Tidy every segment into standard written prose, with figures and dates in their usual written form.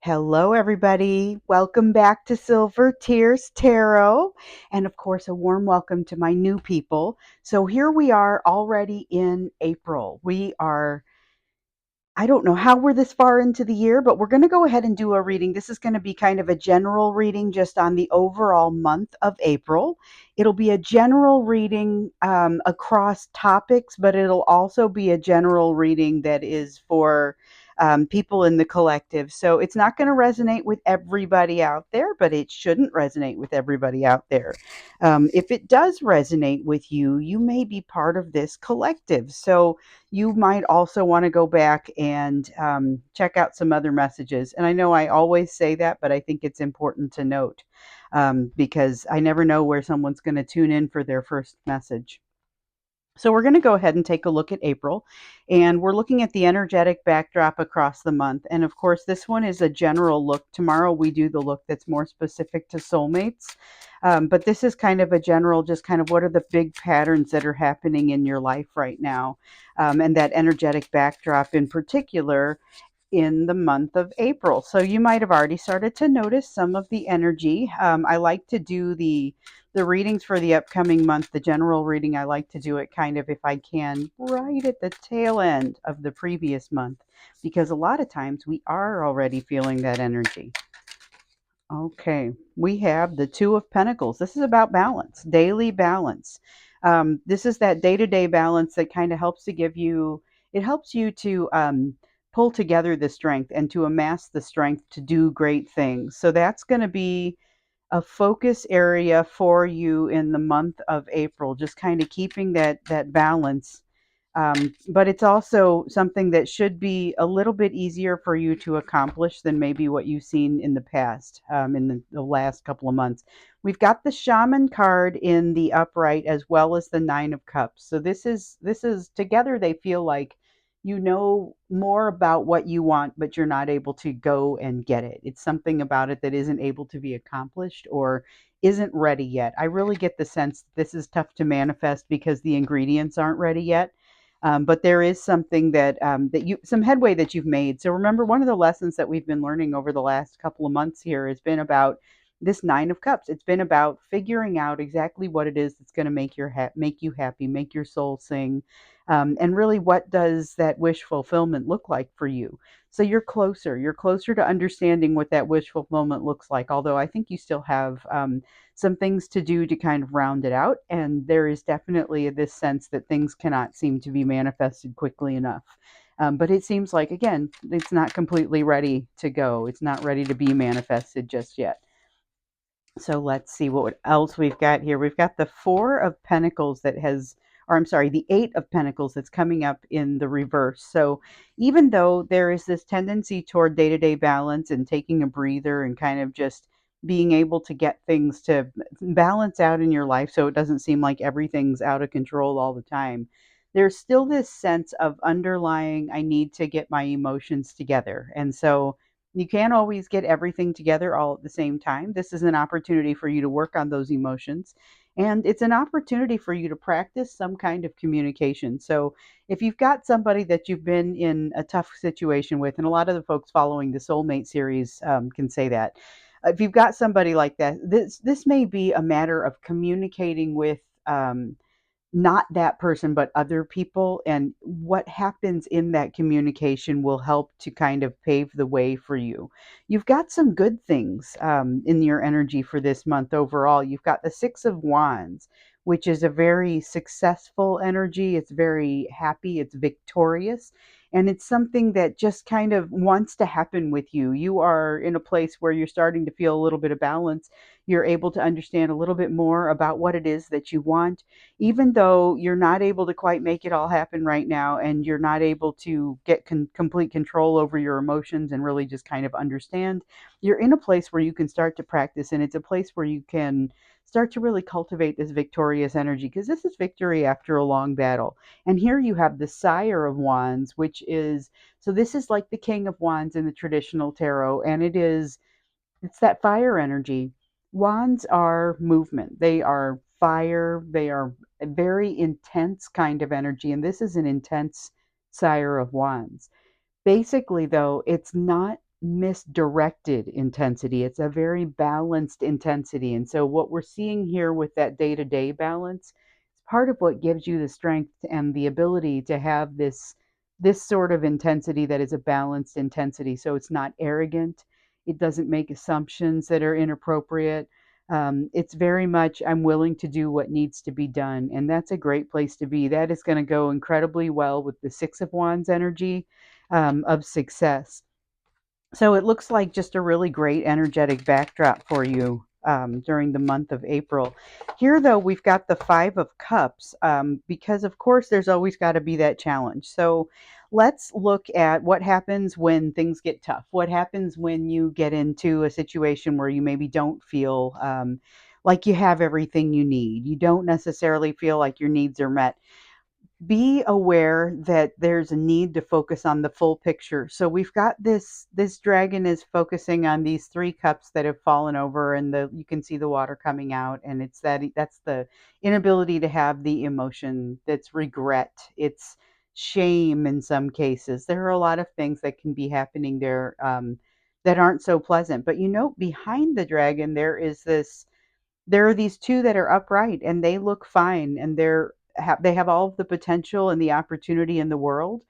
Hello, everybody. Welcome back to Silver Tears Tarot. And of course, a warm welcome to my new people. So here we are already in April. I don't know how we're this far into the year, but we're going to go ahead and do a reading. This is going to be kind of a general reading just on the overall month of April. It'll be a general reading across topics, but it'll also be a general reading that is for people in the collective. So it's not going to resonate with everybody out there, but it shouldn't resonate with everybody out there. If it does resonate with you, you may be part of this collective. So you might also want to go back and check out some other messages. And I know I always say that, but I think it's important to note because I never know where someone's going to tune in for their first message. So we're going to go ahead and take a look at April, and we're looking at the energetic backdrop across the month. And of course, this one is a general look. Tomorrow we do the look that's more specific to soulmates. But this is kind of a general, just kind of what are the big patterns that are happening in your life right now, and that energetic backdrop in particular in the month of April. So you might have already started to notice some of the energy. I like to do the readings for the upcoming month, the general reading. I like to do it kind of, if I can, right at the tail end of the previous month, because a lot of times we are already feeling that energy. Okay, we have the Two of Pentacles. This is about balance, daily balance. This is that day-to-day balance that kind of helps to give you, it helps you to pull together the strength and to amass the strength to do great things. So that's going to be a focus area for you in the month of April, just kind of keeping that balance. But it's also something that should be a little bit easier for you to accomplish than maybe what you've seen in the past, in the last couple of months. We've got the Shaman card in the upright as well as the Nine of Cups. So this is together. They feel like you know more about what you want, but you're not able to go and get it. It's something about it that isn't able to be accomplished or isn't ready yet. I really get the sense this is tough to manifest because the ingredients aren't ready yet. But there is something that you some headway that you've made. So remember, one of the lessons that we've been learning over the last couple of months here has been about this Nine of Cups. It's been about figuring out exactly what it is that's going to make you happy, make your soul sing, and really, what does that wish fulfillment look like for you? So you're closer. You're closer to understanding what that wish fulfillment looks like. Although I think you still have some things to do to kind of round it out. And there is definitely this sense that things cannot seem to be manifested quickly enough. But it seems like, again, it's not completely ready to go. It's not ready to be manifested just yet. So let's see what else we've got here. We've got the Four of Pentacles that has, or I'm sorry, the Eight of Pentacles that's coming up in the reverse. So even though there is this tendency toward day to day balance and taking a breather and kind of just being able to get things to balance out in your life so it doesn't seem like everything's out of control all the time, there's still this sense of underlying, I need to get my emotions together. And so you can't always get everything together all at the same time. This is an opportunity for you to work on those emotions. And it's an opportunity for you to practice some kind of communication. So, if you've got somebody that you've been in a tough situation with, and a lot of the folks following the Soulmate series can say that, if you've got somebody like that, this may be a matter of communicating with not that person, but other people. And what happens in that communication will help to kind of pave the way for you. You've got some good things in your energy for this month overall. You've got the Six of Wands, which is a very successful energy. It's very happy, it's victorious. And it's something that just kind of wants to happen with you. You are in a place where you're starting to feel a little bit of balance. You're able to understand a little bit more about what it is that you want, even though you're not able to quite make it all happen right now, and you're not able to get complete control over your emotions and really just kind of understand. You're in a place where you can start to practice, and it's a place where you can start to really cultivate this victorious energy, because this is victory after a long battle. And here you have the Sire of Wands, which is, so this is like the King of Wands in the traditional tarot, and it's that fire energy. Wands are movement. They are fire. They are a very intense kind of energy. And this is an intense Sire of Wands. Basically, though, it's not misdirected intensity. It's a very balanced intensity. And so, what we're seeing here with that day to day balance is part of what gives you the strength and the ability to have this sort of intensity that is a balanced intensity. So, it's not arrogant, it doesn't make assumptions that are inappropriate. It's very much, I'm willing to do what needs to be done. And that's a great place to be. That is going to go incredibly well with the Six of Wands energy of success. So it looks like just a really great energetic backdrop for you during the month of April. Here, though, we've got the Five of Cups because, of course, there's always got to be that challenge. So let's look at what happens when things get tough. What happens when you get into a situation where you maybe don't feel like you have everything you need. You don't necessarily feel like your needs are met. Be aware that there's a need to focus on the full picture. So we've got this dragon is focusing on these three cups that have fallen over, and the you can see the water coming out, and that's the inability to have the emotion. That's regret. It's shame in some cases. There are a lot of things that can be happening there that aren't so pleasant. But behind the dragon there are these two that are upright and they look fine, and they have all of the potential and the opportunity in the world.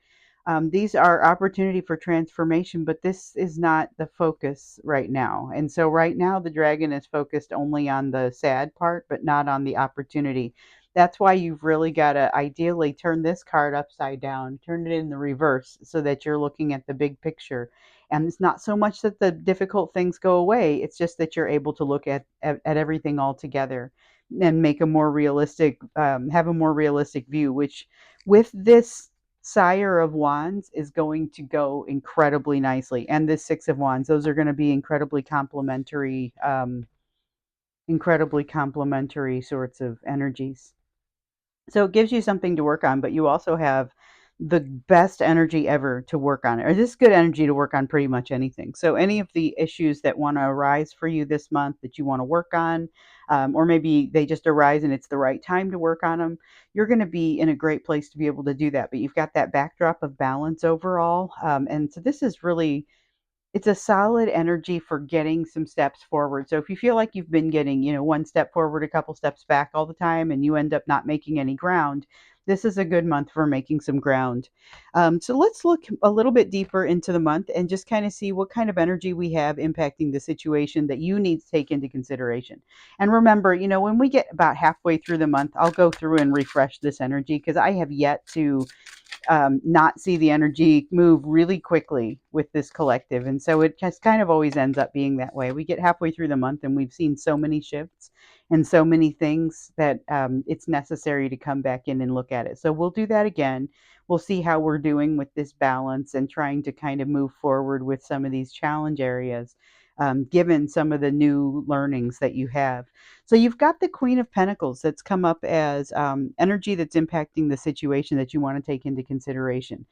These are opportunity for transformation, but this is not the focus right now. And so right now the dragon is focused only on the sad part, but not on the opportunity. That's why you've really got to ideally turn this card upside down, turn it in the reverse so that you're looking at the big picture. And it's not so much that the difficult things go away, it's just that you're able to look at everything all together and make a more realistic, have a more realistic view, which with this Sire of Wands is going to go incredibly nicely. And this Six of Wands, those are going to be incredibly complementary sorts of energies. So it gives you something to work on, but you also have the best energy ever to work on it. Or this is good energy to work on pretty much anything. So any of the issues that want to arise for you this month that you want to work on, or maybe they just arise and it's the right time to work on them, you're going to be in a great place to be able to do that. But you've got that backdrop of balance overall. And so this is really it's a solid energy for getting some steps forward. So if you feel like you've been getting, one step forward, a couple steps back all the time, and you end up not making any ground, this is a good month for making some ground. So let's look a little bit deeper into the month and just kind of see what kind of energy we have impacting the situation that you need to take into consideration. And remember, when we get about halfway through the month, I'll go through and refresh this energy because I have yet to not see the energy move really quickly with this collective. And so it just kind of always ends up being that way. We get halfway through the month and we've seen so many shifts and so many things that it's necessary to come back in and look at it. So we'll do that again. We'll see how we're doing with this balance and trying to kind of move forward with some of these challenge areas, given some of the new learnings that you have. So you've got the Queen of Pentacles that's come up as energy that's impacting the situation that you want to take into consideration.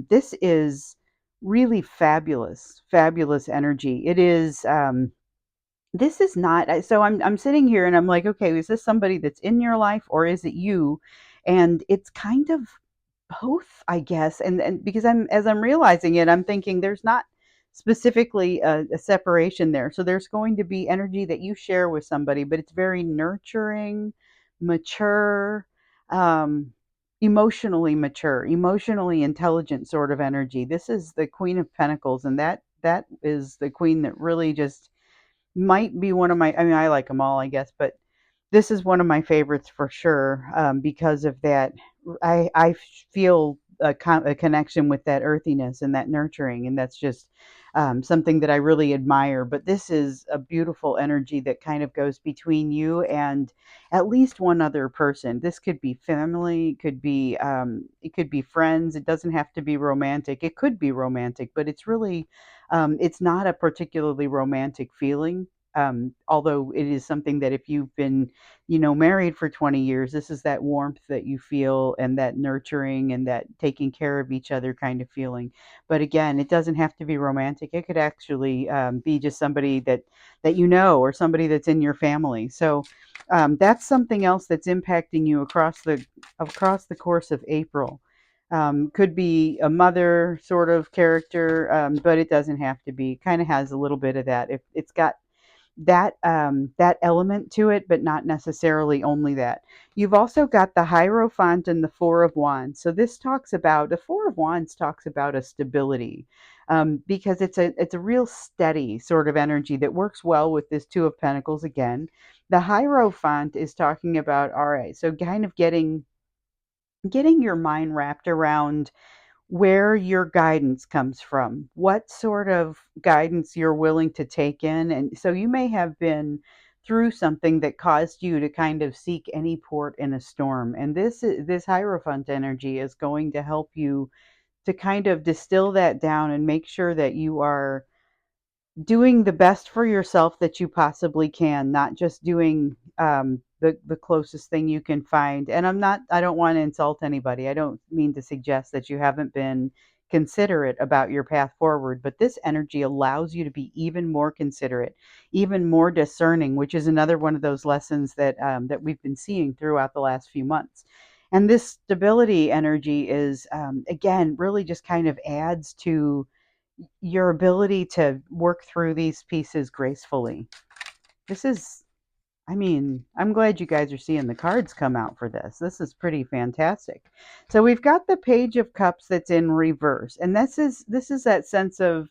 This is really fabulous, fabulous energy. It is. This is not. So I'm sitting here and I'm like, okay, is this somebody that's in your life or is it you? And it's kind of both, I guess. And because as I'm realizing it, I'm thinking there's not specifically a separation there. So there's going to be energy that you share with somebody, but it's very nurturing, mature, um, emotionally mature, emotionally intelligent sort of energy. This is the Queen of Pentacles, and that is the queen that really just might be one of my. I mean, I like them all, I guess, but this is one of my favorites for sure, because of that. I feel a connection with that earthiness and that nurturing, and that's just something that I really admire. But this is a beautiful energy that kind of goes between you and at least one other person. This could be family, it could be friends. It doesn't have to be romantic. It could be romantic, but it's really it's not a particularly romantic feeling. Although it is something that if you've been married for 20 years, this is that warmth that you feel and that nurturing and that taking care of each other kind of feeling. But again, it doesn't have to be romantic. It could actually be just somebody that or somebody that's in your family. So that's something else that's impacting you across the course of April. Could be a mother sort of character, but it doesn't have to be. Kind of has a little bit of that. If it's got that element to it, but not necessarily only that. You've also got the Hierophant and the Four of Wands. So this talks about the Four of Wands talks about a stability, because it's a real steady sort of energy that works well with this Two of Pentacles again. The Hierophant is talking about, all right, so kind of getting your mind wrapped around where your guidance comes from, what sort of guidance you're willing to take in. And so you may have been through something that caused you to kind of seek any port in a storm. And this Hierophant energy is going to help you to kind of distill that down and make sure that you are doing the best for yourself that you possibly can, not just doing the closest thing you can find. And I don't want to insult anybody. I don't mean to suggest that you haven't been considerate about your path forward, but this energy allows you to be even more considerate, even more discerning, which is another one of those lessons that we've been seeing throughout the last few months. And this stability energy is, again, really just kind of adds to your ability to work through these pieces gracefully. This is, I mean, I'm glad you guys are seeing the cards come out for this. This is pretty fantastic. So we've got the Page of Cups that's in reverse, and this is that sense of,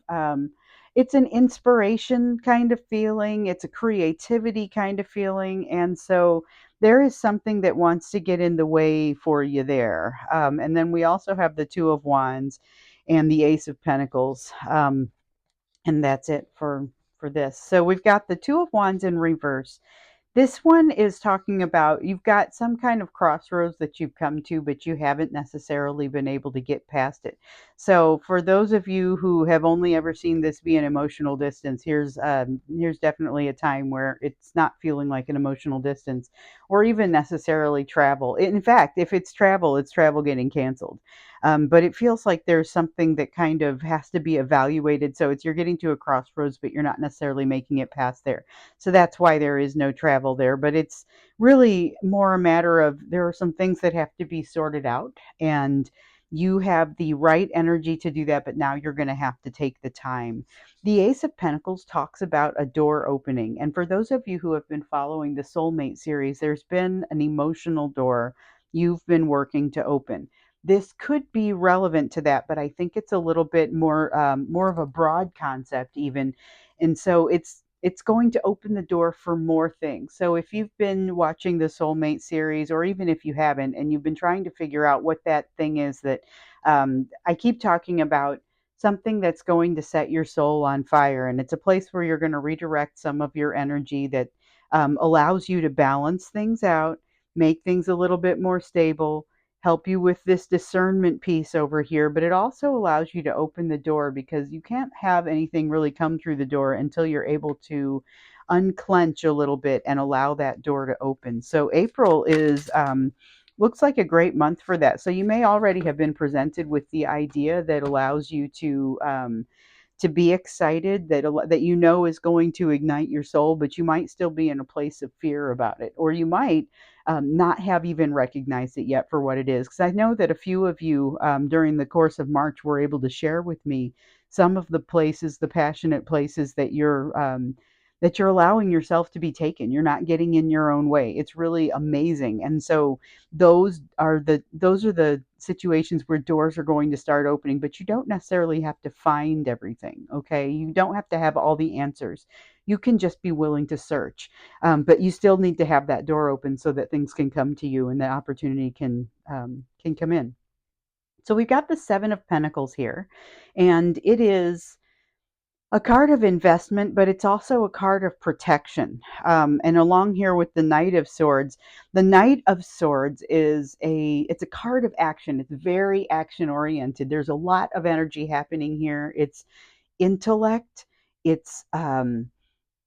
it's an inspiration kind of feeling. It's a creativity kind of feeling, and so there is something that wants to get in the way for you there. And then we also have the Two of Wands and the Ace of Pentacles. And that's it for this. So we've got the Two of Wands in reverse. This one is talking about you've got some kind of crossroads that you've come to, but you haven't necessarily been able to get past it. So, for those of you who have only ever seen this be an emotional distance, here's definitely a time where it's not feeling like an emotional distance, or even necessarily travel. In fact, if it's travel getting canceled. But it feels like there's something that kind of has to be evaluated. So it's you're getting to a crossroads, but you're not necessarily making it past there. So that's why there is no travel there. But it's really more a matter of there are some things that have to be sorted out. And you have the right energy to do that, but now you're going to have to take the time. The Ace of Pentacles talks about a door opening. And for those of you who have been following the Soulmate series, there's been an emotional door you've been working to open. This could be relevant to that, but I think it's a little bit more of a broad concept even, and so it's going to open the door for more things. So if you've been watching the Soulmate series, or even if you haven't, and you've been trying to figure out what that thing is that, I keep talking about, something that's going to set your soul on fire, and it's a place where you're going to redirect some of your energy that, allows you to balance things out, make things a little bit more stable, help you with this discernment piece over here, but it also allows you to open the door, because you can't have anything really come through the door until you're able to unclench a little bit and allow that door to open. So April is, looks like a great month for that. So you may already have been presented with the idea that allows you to be excited, that you know is going to ignite your soul, but you might still be in a place of fear about it, or you might, not have even recognized it yet for what it is. Because I know that a few of you, during the course of March, were able to share with me some of the places, the passionate places that you're allowing yourself to be taken. You're not getting in your own way. It's really amazing. And so those are the situations where doors are going to start opening, but you don't necessarily have to find everything. Okay, you don't have to have all the answers. You can just be willing to search, but you still need to have that door open so that things can come to you and the opportunity can come in. So we've got the Seven of Pentacles here, and it is a card of investment, but it's also a card of protection. And along here with the Knight of Swords, the Knight of Swords it's a card of action. It's very action oriented. There's a lot of energy happening here. It's intellect. It's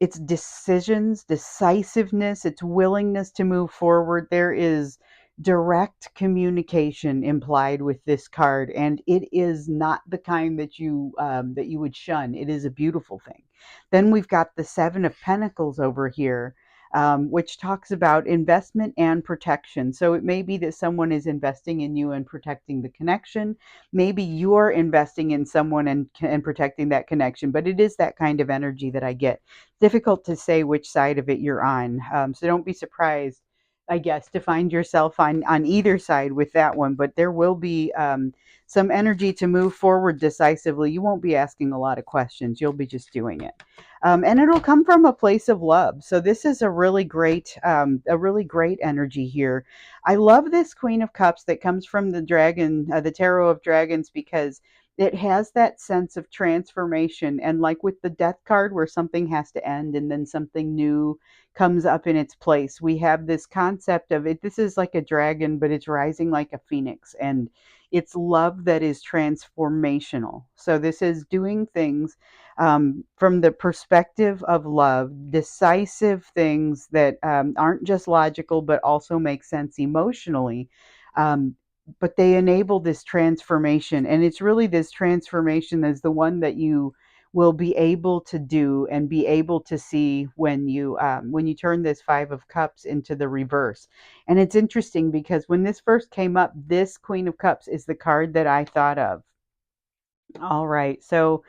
it's decisions, decisiveness, it's willingness to move forward. There is direct communication implied with this card, and it is not the kind that you would shun. It is a beautiful thing. Then we've got the Seven of Pentacles over here. which talks about investment and protection. So it may be that someone is investing in you and protecting the connection. Maybe you're investing in someone and protecting that connection, but it is that kind of energy that I get. Difficult to say which side of it you're on. So don't be surprised, I guess, to find yourself on either side with that one. But there will be some energy to move forward decisively. You won't be asking a lot of questions. You'll be just doing it. And it'll come from a place of love. So this is a really great energy here. I love this Queen of Cups that comes from the dragon, the Tarot of Dragons, because it has that sense of transformation. And like with the Death card, where something has to end and then something new comes up in its place, we have this concept of it. This is like a dragon, but it's rising like a phoenix. And it's love that is transformational. So this is doing things from the perspective of love, decisive things that aren't just logical, but also make sense emotionally. Um, but they enable this transformation. And it's really this transformation as the one that you will be able to do and be able to see when you turn this Five of Cups into the reverse. And it's interesting because when this first came up, this Queen of Cups is the card that I thought of. All right. So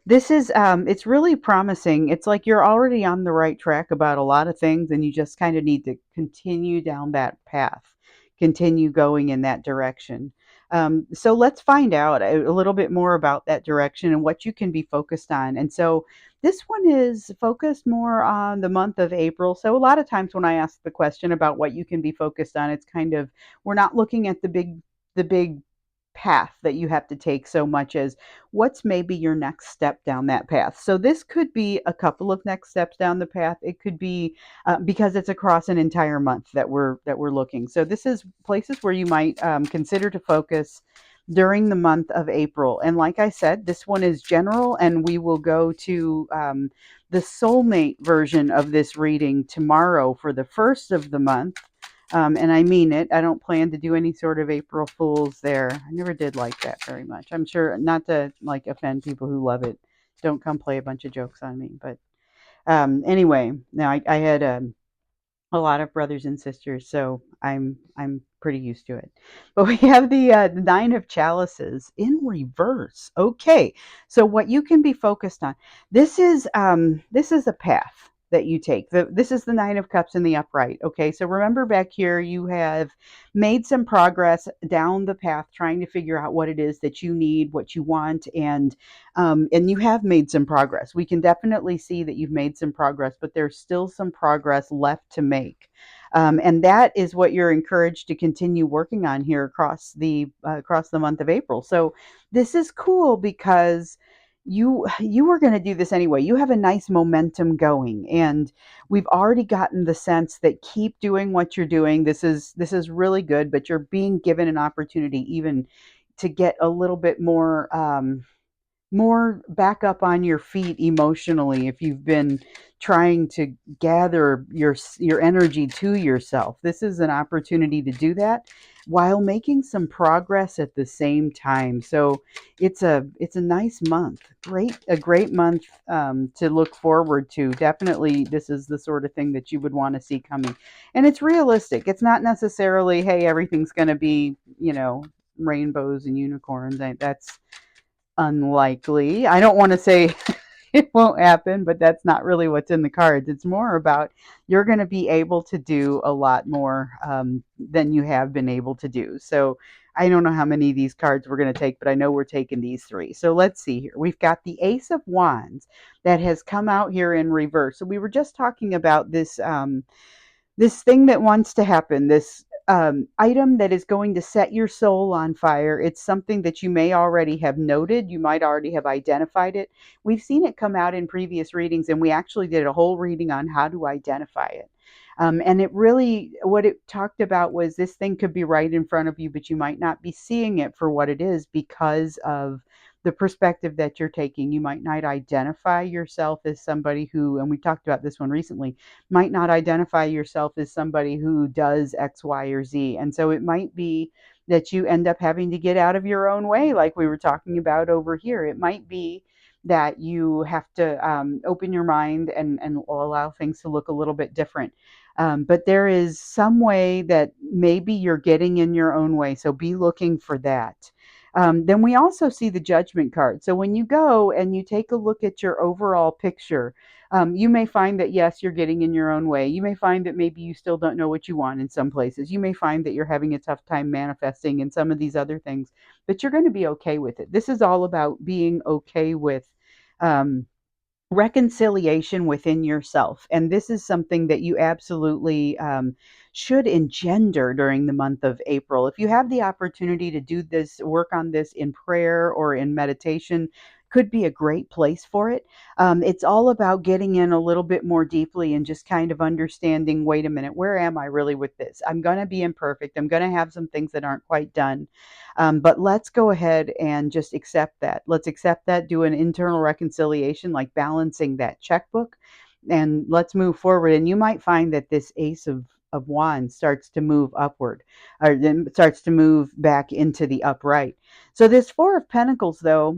this is it's really promising. It's like you're already on the right track about a lot of things and you just kind of need to continue down that path. Continue going in that direction. So let's find out a little bit more about that direction and what you can be focused on. And so this one is focused more on the month of April. So a lot of times when I ask the question about what you can be focused on, it's kind of we're not looking at the big path that you have to take so much as what's maybe your next step down that path. So this could be a couple of next steps down the path. It could be because it's across an entire month that we're looking. So this is places where you might consider to focus during the month of April. And like I said, this one is general, and we will go to the soulmate version of this reading tomorrow for the first of the month. And I mean it. I don't plan to do any sort of April Fools there. I never did like that very much. I'm sure not to like offend people who love it. Don't come play a bunch of jokes on me. But anyway, now I had a lot of brothers and sisters, so I'm pretty used to it. But we have the Nine of Chalices in reverse. Okay, so what you can be focused on. This is a path that you take. This is the Nine of Cups in the upright. Okay, so remember back here, you have made some progress down the path, trying to figure out what it is that you need, what you want, and you have made some progress. We can definitely see that you've made some progress, but there's still some progress left to make. And that is what you're encouraged to continue working on here across the month of April. So this is cool because you were going to do this anyway. You have a nice momentum going, and we've already gotten the sense that keep doing what you're doing. This is really good, but you're being given an opportunity even to get a little bit more back up on your feet emotionally if you've been trying to gather your energy to yourself. This is an opportunity to do that while making some progress at the same time. So it's a nice month, a great month to look forward to. Definitely this is the sort of thing that you would want to see coming, and it's realistic. It's not necessarily, hey, everything's going to be, rainbows and unicorns. That's unlikely. I don't want to say it won't happen, but that's not really what's in the cards. It's more about you're going to be able to do a lot more than you have been able to do. So I don't know how many of these cards we're going to take, but I know we're taking these three. So let's see here. We've got the Ace of Wands that has come out here in reverse. So we were just talking about this thing that wants to happen, this item that is going to set your soul on fire. It's something that you may already have noted. You might already have identified it. We've seen it come out in previous readings, and we actually did a whole reading on how to identify it. And it really, what it talked about was this thing could be right in front of you, but you might not be seeing it for what it is because of the perspective that you're taking. You might not identify yourself as somebody who, and we talked about this one recently, might not identify yourself as somebody who does X, Y, or Z. And so it might be that you end up having to get out of your own way, like we were talking about over here. It might be that you have to open your mind and allow things to look a little bit different. But there is some way that maybe you're getting in your own way. So be looking for that. Then we also see the judgment card. So when you go and you take a look at your overall picture, you may find that yes, you're getting in your own way. You may find that maybe you still don't know what you want in some places. You may find that you're having a tough time manifesting in some of these other things, but you're going to be okay with it. This is all about being okay with um, reconciliation within yourself. And this is something that you absolutely should engender during the month of April. If you have the opportunity to do this, work on this in prayer or in meditation, could be a great place for it. It's all about getting in a little bit more deeply and just kind of understanding, wait a minute, where am I really with this? I'm going to be imperfect. I'm going to have some things that aren't quite done. But let's go ahead and just accept that. Let's accept that, do an internal reconciliation, like balancing that checkbook, and let's move forward. And you might find that this Ace of Wands starts to move upward, or then starts to move back into the upright. So this Four of Pentacles, though,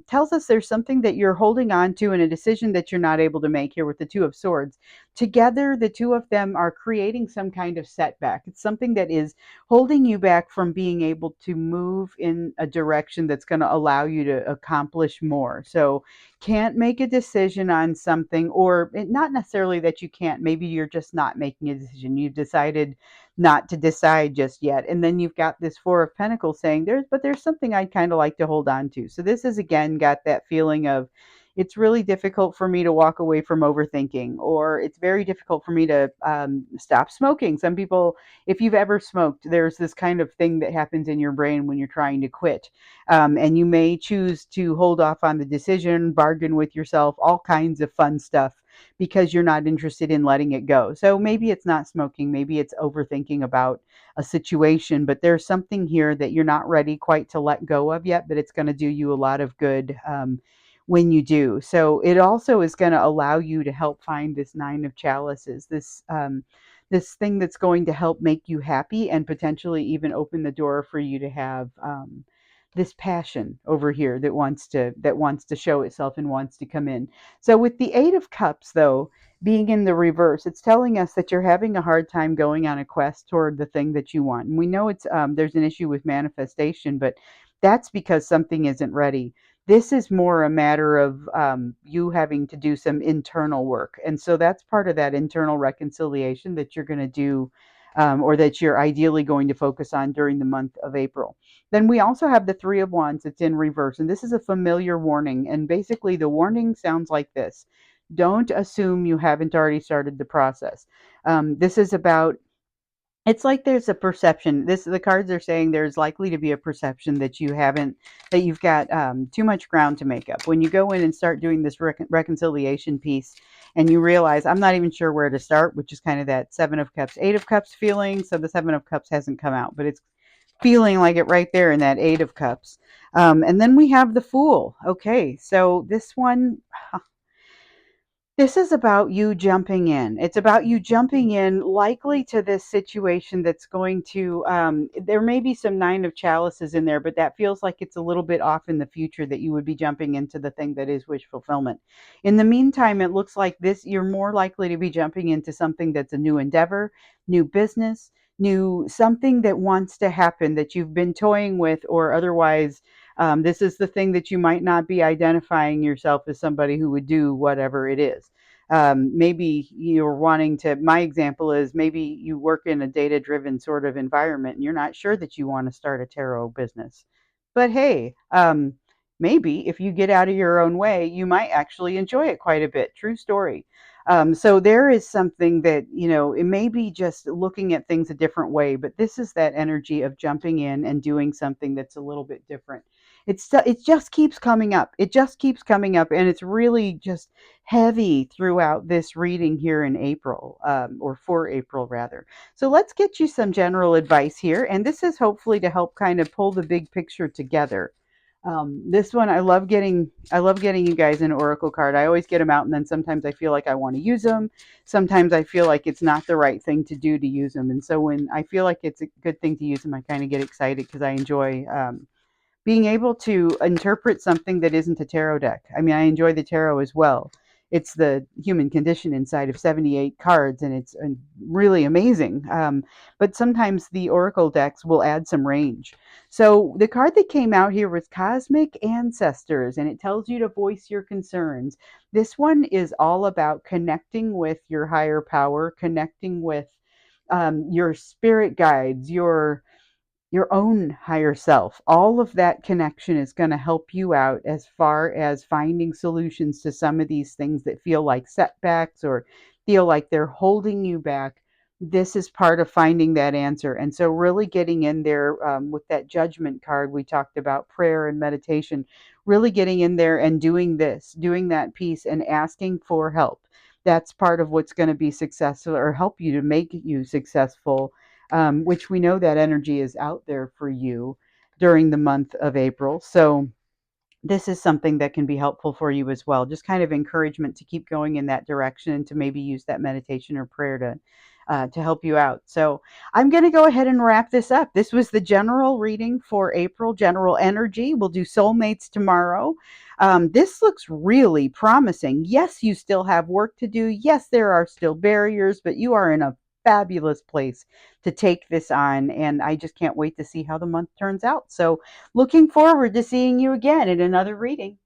tells us there's something that you're holding on to and a decision that you're not able to make here with the Two of Swords. Together, the two of them are creating some kind of setback. It's something that is holding you back from being able to move in a direction that's going to allow you to accomplish more. So, can't make a decision on something, or not necessarily that you can't, maybe you're just not making a decision. You've decided not to decide just yet. And then you've got this Four of Pentacles saying, there's something I'd kind of like to hold on to. So, this is again got that feeling of, it's really difficult for me to walk away from overthinking, or it's very difficult for me to stop smoking. Some people, if you've ever smoked, there's this kind of thing that happens in your brain when you're trying to quit. And you may choose to hold off on the decision, bargain with yourself, all kinds of fun stuff because you're not interested in letting it go. So maybe it's not smoking, maybe it's overthinking about a situation, but there's something here that you're not ready quite to let go of yet, but it's going to do you a lot of good when you do. So it also is going to allow you to help find this Nine of Chalices, this thing that's going to help make you happy and potentially even open the door for you to have this passion over here that wants to show itself and wants to come in. So with the Eight of Cups, though, being in the reverse, it's telling us that you're having a hard time going on a quest toward the thing that you want. And we know it's there's an issue with manifestation, but that's because something isn't ready. This is more a matter of you having to do some internal work. And so that's part of that internal reconciliation that you're going to do, or that you're ideally going to focus on during the month of April. Then we also have the Three of Wands that's in reverse. And this is a familiar warning. And basically, the warning sounds like this: don't assume you haven't already started the process. This is about, it's like there's a perception. The cards are saying there's likely to be a perception that you've got too much ground to make up. When you go in and start doing this reconciliation piece, and you realize I'm not even sure where to start, which is kind of that Seven of Cups, Eight of Cups feeling. So the Seven of Cups hasn't come out, but it's feeling like it right there in that Eight of Cups. And then we have the Fool. Okay, so this is about you jumping in. It's about you jumping in, likely to this situation that's going to, there may be some Nine of Chalices in there, but that feels like it's a little bit off in the future that you would be jumping into the thing that is wish fulfillment. In the meantime, it looks like you're more likely to be jumping into something that's a new endeavor, new business, new something that wants to happen that you've been toying with, or otherwise this is the thing that you might not be identifying yourself as somebody who would do whatever it is. Maybe you're wanting to, my example is maybe you work in a data driven sort of environment and you're not sure that you want to start a tarot business. But hey, maybe if you get out of your own way, you might actually enjoy it quite a bit. True story. So there is something that, it may be just looking at things a different way, but this is that energy of jumping in and doing something that's a little bit different. It just keeps coming up. It just keeps coming up, and it's really just heavy throughout this reading here in April, or for April rather. So let's get you some general advice here, and this is hopefully to help kind of pull the big picture together. This one, I love getting you guys an oracle card. I always get them out, and then sometimes I feel like I want to use them. Sometimes I feel like it's not the right thing to do to use them, and so when I feel like it's a good thing to use them, I kind of get excited because I enjoy being able to interpret something that isn't a tarot deck. I mean, I enjoy the tarot as well. It's the human condition inside of 78 cards, and it's really amazing. But sometimes the oracle decks will add some range. So the card that came out here was Cosmic Ancestors, and it tells you to voice your concerns. This one is all about connecting with your higher power, connecting with your spirit guides, your own higher self. All of that connection is going to help you out as far as finding solutions to some of these things that feel like setbacks or feel like they're holding you back. This is part of finding that answer. And so, really getting in there with that judgment card we talked about, prayer and meditation, really getting in there and doing this, doing that piece, and asking for help. That's part of what's going to be successful or help you to make you successful, which we know that energy is out there for you during the month of April. So this is something that can be helpful for you as well. Just kind of encouragement to keep going in that direction and to maybe use that meditation or prayer to help you out. So I'm going to go ahead and wrap this up. This was the general reading for April, general energy. We'll do soulmates tomorrow. This looks really promising. Yes, you still have work to do. Yes, there are still barriers, but you are in a fabulous place to take this on. And I just can't wait to see how the month turns out. So looking forward to seeing you again in another reading.